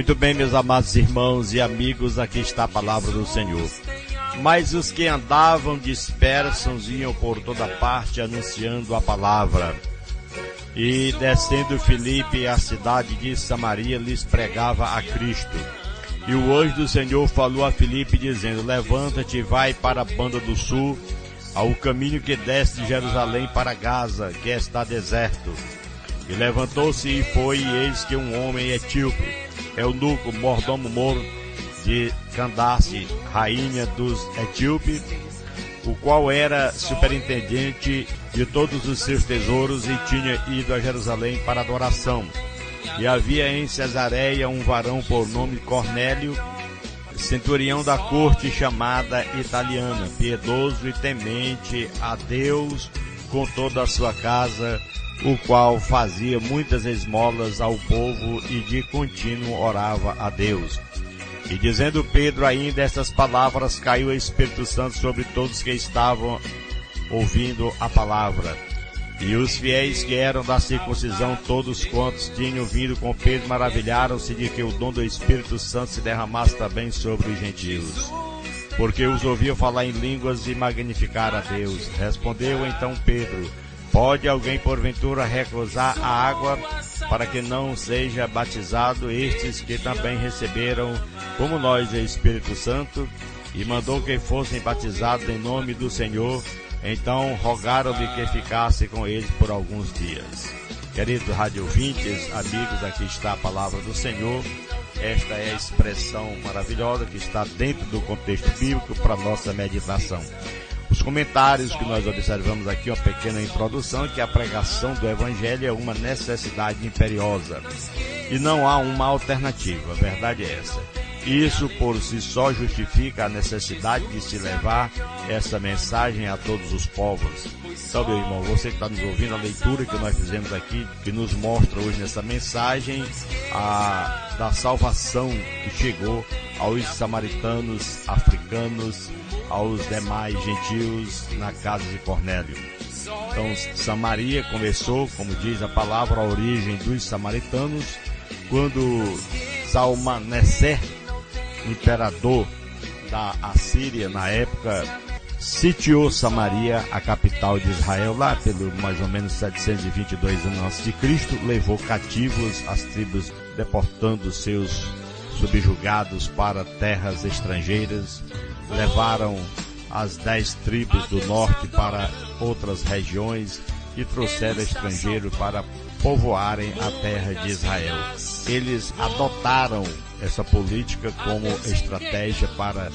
Muito bem, meus amados irmãos e amigos, aqui está a palavra do Senhor. Mas os que andavam dispersos iam por toda parte anunciando a palavra. E descendo Filipe à cidade de Samaria, lhes pregava a Cristo. E o anjo do Senhor falou a Filipe, dizendo: levanta-te e vai para a banda do sul, ao caminho que desce de Jerusalém para Gaza, que está deserto. E levantou-se e foi, e eis que um homem etíope, eunuco, mordomo-moro de Candace, rainha dos etíopes, o qual era superintendente de todos os seus tesouros e tinha ido a Jerusalém para adoração. E havia em Cesareia um varão por nome Cornélio, centurião da corte chamada italiana, piedoso e temente a Deus com toda a sua casa, o qual fazia muitas esmolas ao povo e de contínuo orava a Deus. E dizendo Pedro ainda estas palavras, caiu o Espírito Santo sobre todos que estavam ouvindo a palavra. E os fiéis que eram da circuncisão, todos quantos tinham vindo com Pedro, maravilharam-se de que o dom do Espírito Santo se derramasse também sobre os gentios, porque os ouviam falar em línguas e magnificar a Deus. Respondeu então Pedro: pode alguém porventura recusar a água para que não seja batizado estes que também receberam, como nós, o Espírito Santo? E mandou que fossem batizados em nome do Senhor. Então rogaram-lhe que ficasse com eles por alguns dias. Queridos rádio ouvintes, amigos, aqui está a palavra do Senhor. Esta é a expressão maravilhosa que está dentro do contexto bíblico para nossa meditação. Os comentários que nós observamos aqui, uma pequena introdução, que a pregação do Evangelho é uma necessidade imperiosa e não há uma alternativa, a verdade é essa. Isso por si só justifica a necessidade de se levar essa mensagem a todos os povos. Então, meu irmão, você que está nos ouvindo, a leitura que nós fizemos aqui, que nos mostra hoje nessa mensagem da salvação que chegou aos samaritanos, africanos, aos demais gentios na casa de Cornélio. Então, Samaria começou, como diz a palavra, a origem dos samaritanos, quando Salmaneser, imperador da Assíria na época, sitiou Samaria, a capital de Israel, lá pelo mais ou menos 722 a.C., levou cativos as tribos, deportando seus subjugados para terras estrangeiras, levaram as 10 tribos do norte para outras regiões e trouxeram estrangeiros para povoarem a terra de Israel. Eles adotaram essa política como estratégia para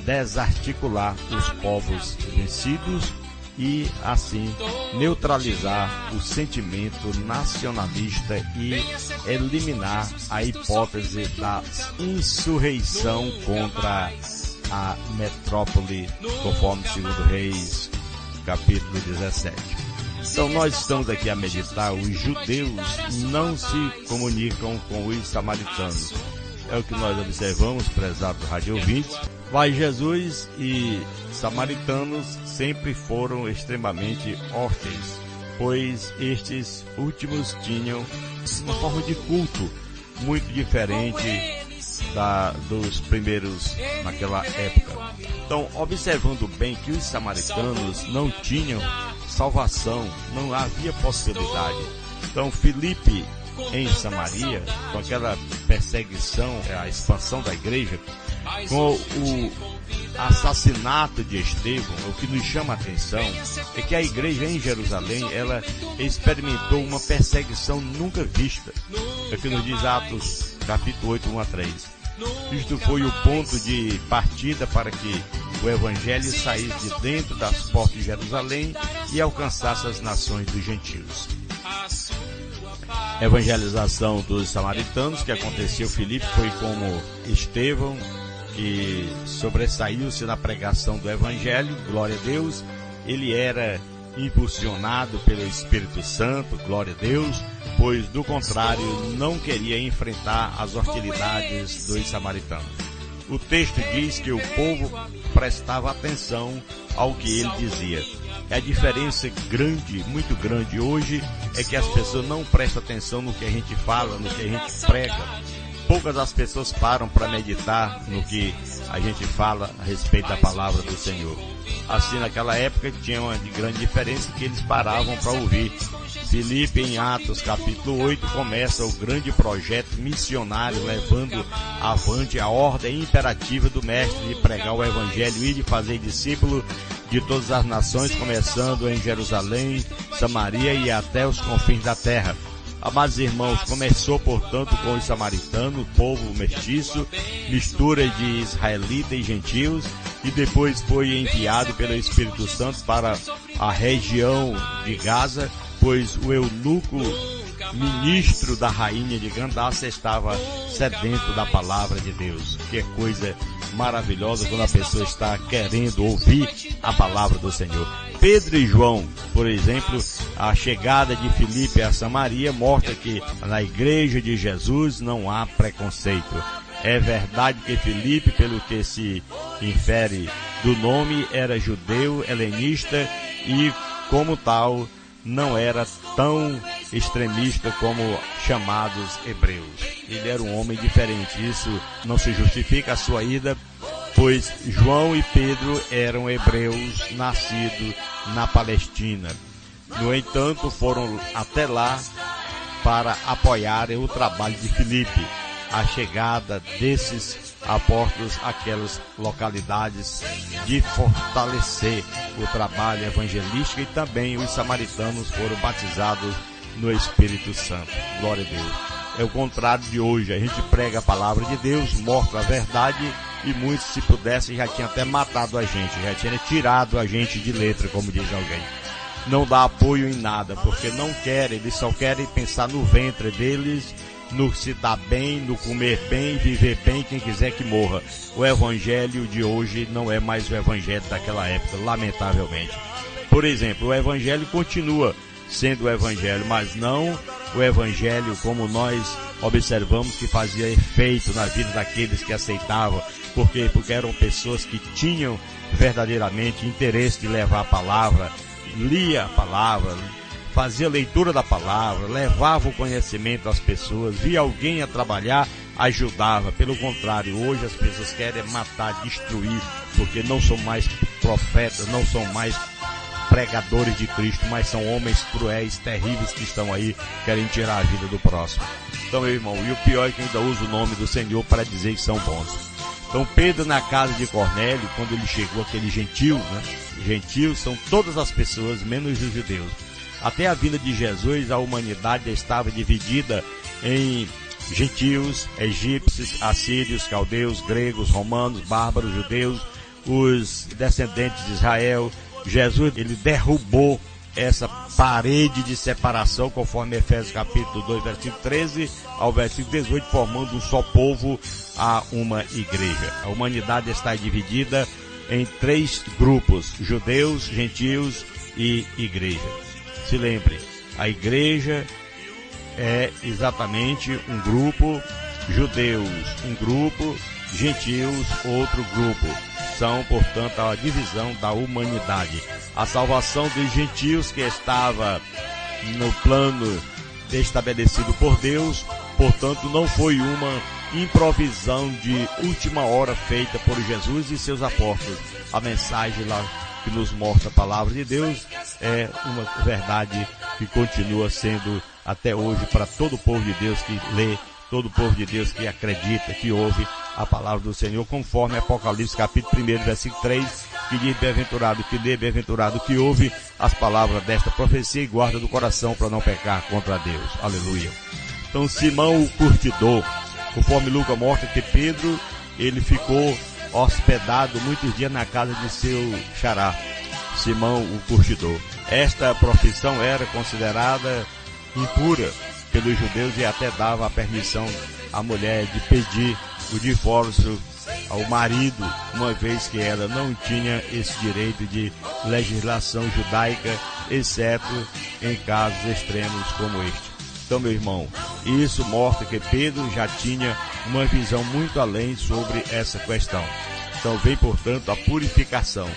desarticular os povos vencidos e, assim, neutralizar o sentimento nacionalista e eliminar a hipótese da insurreição contra a metrópole, conforme 2 Reis, capítulo 17. Então nós estamos aqui a meditar: os judeus não se comunicam com os samaritanos. É o que nós observamos, prezado rádio ouvintes. Mas Jesus e samaritanos sempre foram extremamente hósteis, pois estes últimos tinham uma forma de culto muito diferente dos primeiros naquela época. Então, observando bem que os samaritanos não tinham salvação, não havia possibilidade. Então, Filipe, em Samaria, com aquela perseguição, a expansão da igreja, com o assassinato de Estevão, o que nos chama a atenção é que a igreja em Jerusalém, ela experimentou uma perseguição nunca vista. É o que nos diz Atos, capítulo 8, 1 a 3. Isto foi o ponto de partida para que o Evangelho saísse de dentro das portas de Jerusalém e alcançasse as nações dos gentios. Evangelização dos samaritanos, que aconteceu, Filipe foi como Estevão, que sobressaiu-se na pregação do Evangelho, glória a Deus. Ele era impulsionado pelo Espírito Santo, glória a Deus, pois do contrário não queria enfrentar as hostilidades dos samaritanos. O texto diz que o povo prestava atenção ao que ele dizia. A diferença grande, muito grande hoje, é que as pessoas não prestam atenção no que a gente fala, no que a gente prega. poucas as pessoas param para meditar no que a gente fala a respeito da palavra do Senhor. Assim, naquela época tinha uma grande diferença que eles paravam para ouvir. Filipe, em Atos capítulo 8, começa o grande projeto missionário, levando avante a ordem imperativa do mestre de pregar o evangelho e de fazer discípulos de todas as nações, começando em Jerusalém, Samaria e até os confins da terra. Amados irmãos, começou, portanto, com os samaritanos, povo mestiço, mistura de israelita e gentios, e depois foi enviado pelo Espírito Santo para a região de Gaza, pois o eunuco ministro da rainha de Candace estava sedento da palavra de Deus. Que coisa maravilhosa quando a pessoa está querendo ouvir a palavra do Senhor. Pedro e João, por exemplo, a chegada de Filipe a Samaria mostra que na igreja de Jesus não há preconceito. É verdade que Filipe, pelo que se infere do nome, era judeu, helenista e, como tal, não era tão extremista como chamados hebreus. Ele era um homem diferente. Isso não se justifica a sua ida, pois João e Pedro eram hebreus nascidos na Palestina. No entanto, foram até lá para apoiarem o trabalho de Filipe, a chegada desses apóstolos àquelas localidades, de fortalecer o trabalho evangelístico, e também os samaritanos foram batizados no Espírito Santo. Glória a Deus. É o contrário de hoje. A gente prega a palavra de Deus, mostra a verdade, e muitos, se pudessem, já tinham até matado a gente, já tinham tirado a gente de letra, como diz alguém. Não dá apoio em nada, porque não querem, eles só querem pensar no ventre deles, no se dar bem, no comer bem, viver bem, quem quiser que morra. O evangelho de hoje não é mais o evangelho daquela época, lamentavelmente. Por exemplo, o evangelho continua sendo o evangelho, mas não o evangelho como nós observamos que fazia efeito na vida daqueles que aceitavam. Por quê? Porque eram pessoas que tinham verdadeiramente interesse de levar a palavra, lia a palavra, fazia leitura da palavra, levava o conhecimento às pessoas, via alguém a trabalhar, ajudava. Pelo contrário, hoje as pessoas querem matar, destruir, porque não são mais profetas, não são mais pregadores de Cristo, mas são homens cruéis, terríveis, que estão aí, querem tirar a vida do próximo. Então, meu irmão, e o pior é que ainda usa o nome do Senhor para dizer que são bons. Então, Pedro, na casa de Cornélio, quando ele chegou, aquele gentil, Gentios são todas as pessoas, menos os judeus. Até a vinda de Jesus, a humanidade estava dividida em gentios, egípcios, assírios, caldeus, gregos, romanos, bárbaros, judeus, os descendentes de Israel. Jesus, ele derrubou essa parede de separação, conforme Efésios capítulo 2, versículo 13 ao versículo 18, formando um só povo, a uma igreja. A humanidade está dividida em 3 grupos: judeus, gentios e igreja. Se lembre, a igreja é exatamente um grupo, judeus um grupo, gentios outro grupo. São, portanto, a divisão da humanidade. A salvação dos gentios, que estava no plano estabelecido por Deus, portanto, não foi uma improvisão de última hora feita por Jesus e seus apóstolos. A mensagem lá que nos mostra a palavra de Deus é uma verdade que continua sendo até hoje para todo o povo de Deus que lê, todo o povo de Deus que acredita, que ouve a palavra do Senhor, conforme Apocalipse capítulo 1, versículo 3, que diz: bem-aventurado que lê, bem-aventurado que ouve as palavras desta profecia e guarda do coração para não pecar contra Deus. Aleluia. Então, Simão o curtidor, conforme Lucas mostra que Pedro, ele ficou hospedado muitos dias na casa de seu xará, Simão o curtidor. Esta profissão era considerada impura pelos judeus e até dava a permissão à mulher de pedir o divórcio ao marido, uma vez que ela não tinha esse direito de legislação judaica, exceto em casos extremos como este. Então, meu irmão, isso mostra que Pedro já tinha uma visão muito além sobre essa questão. Então vem, portanto, a purificação.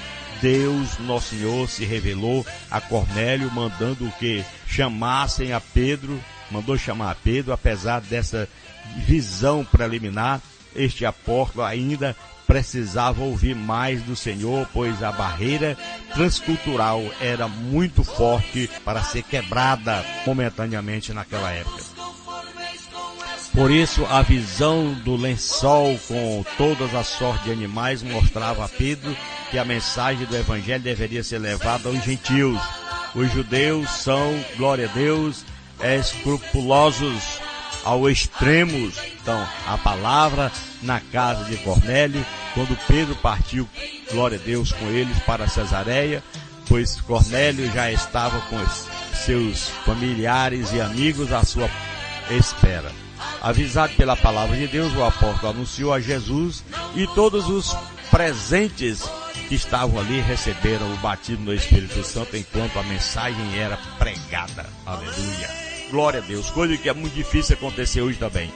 Deus, nosso Senhor, se revelou a Cornélio, mandando que chamassem a Pedro mandou chamar Pedro. Apesar dessa visão preliminar, este apóstolo ainda precisava ouvir mais do Senhor, pois a barreira transcultural era muito forte para ser quebrada momentaneamente naquela época. Por isso, a visão do lençol com todas as sortes de animais mostrava a Pedro que a mensagem do Evangelho deveria ser levada aos gentios. Os judeus são, glória a Deus, escrupulosos ao extremo. Então, a palavra na casa de Cornélio, quando Pedro partiu, glória a Deus, com eles para Cesareia, pois Cornélio já estava com seus familiares e amigos à sua espera. Avisado pela palavra de Deus, o apóstolo anunciou a Jesus e todos os presentes que estavam ali receberam o batismo do Espírito Santo enquanto a mensagem era pregada. Aleluia. Glória a Deus. Coisa que é muito difícil acontecer hoje também.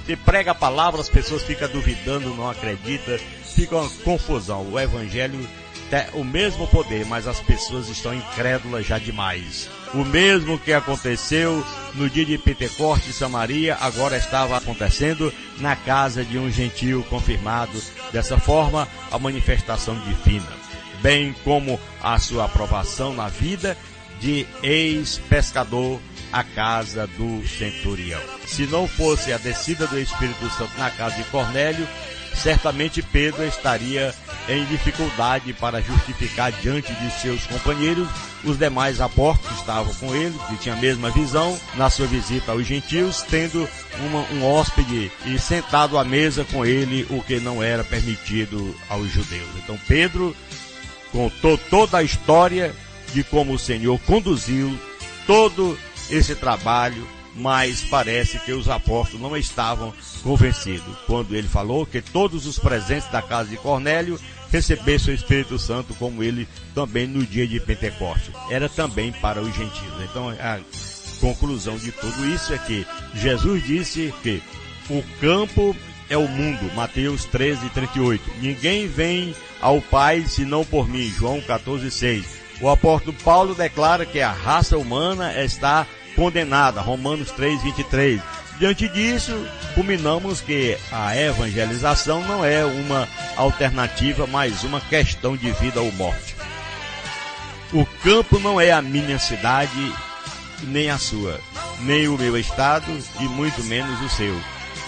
Você prega a palavra, as pessoas ficam duvidando, não acreditam, fica uma confusão. O Evangelho tem o mesmo poder, mas as pessoas estão incrédulas já demais. O mesmo que aconteceu no dia de Pentecostes em Samaria, agora estava acontecendo na casa de um gentio, confirmado dessa forma a manifestação divina, bem como a sua aprovação na vida de ex-pescador à casa do centurião. Se não fosse a descida do Espírito Santo na casa de Cornélio, certamente Pedro estaria em dificuldade para justificar diante de seus companheiros. Os demais apóstolos que estavam com ele, que tinham a mesma visão, na sua visita aos gentios, tendo um hóspede e sentado à mesa com ele, o que não era permitido aos judeus. Então Pedro contou toda a história de como o Senhor conduziu todo esse trabalho, mas parece que os apóstolos não estavam convencidos quando ele falou que todos os presentes da casa de Cornélio recebessem o Espírito Santo, como ele também no dia de Pentecostes. Era também para os gentios. Então a conclusão de tudo isso é que Jesus disse que o campo é o mundo, Mateus 13:38. Ninguém vem ao Pai senão por mim, João 14:6. O apóstolo Paulo declara que a raça humana está condenada, Romanos 3:23. Diante disso, culminamos que a evangelização não é uma alternativa, mas uma questão de vida ou morte. O campo não é a minha cidade, nem a sua, nem o meu estado e muito menos o seu,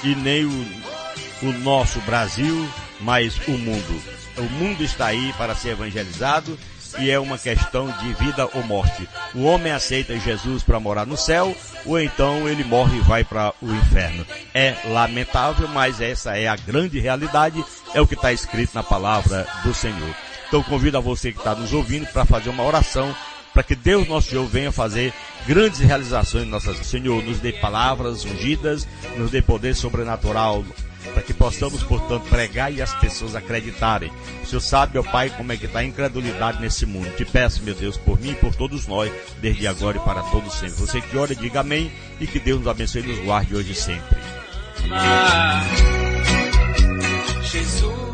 e nem o nosso Brasil, mas o mundo. O mundo está aí para ser evangelizado, e é uma questão de vida ou morte. O homem aceita Jesus para morar no céu, ou então ele morre e vai para o inferno. É lamentável, mas essa é a grande realidade, é o que está escrito na palavra do Senhor. Então convido a você que está nos ouvindo para fazer uma oração, para que Deus nosso Senhor venha fazer grandes realizações em nossas vidas. Senhor, nos dê palavras ungidas, nos dê poder sobrenatural, para que possamos, portanto, pregar e as pessoas acreditarem. O Senhor sabe, ó Pai, como é que está a incredulidade nesse mundo. Te peço, meu Deus, por mim e por todos nós, desde agora e para todos sempre. Você que ora, diga amém, e que Deus nos abençoe e nos guarde hoje e sempre. Jesus.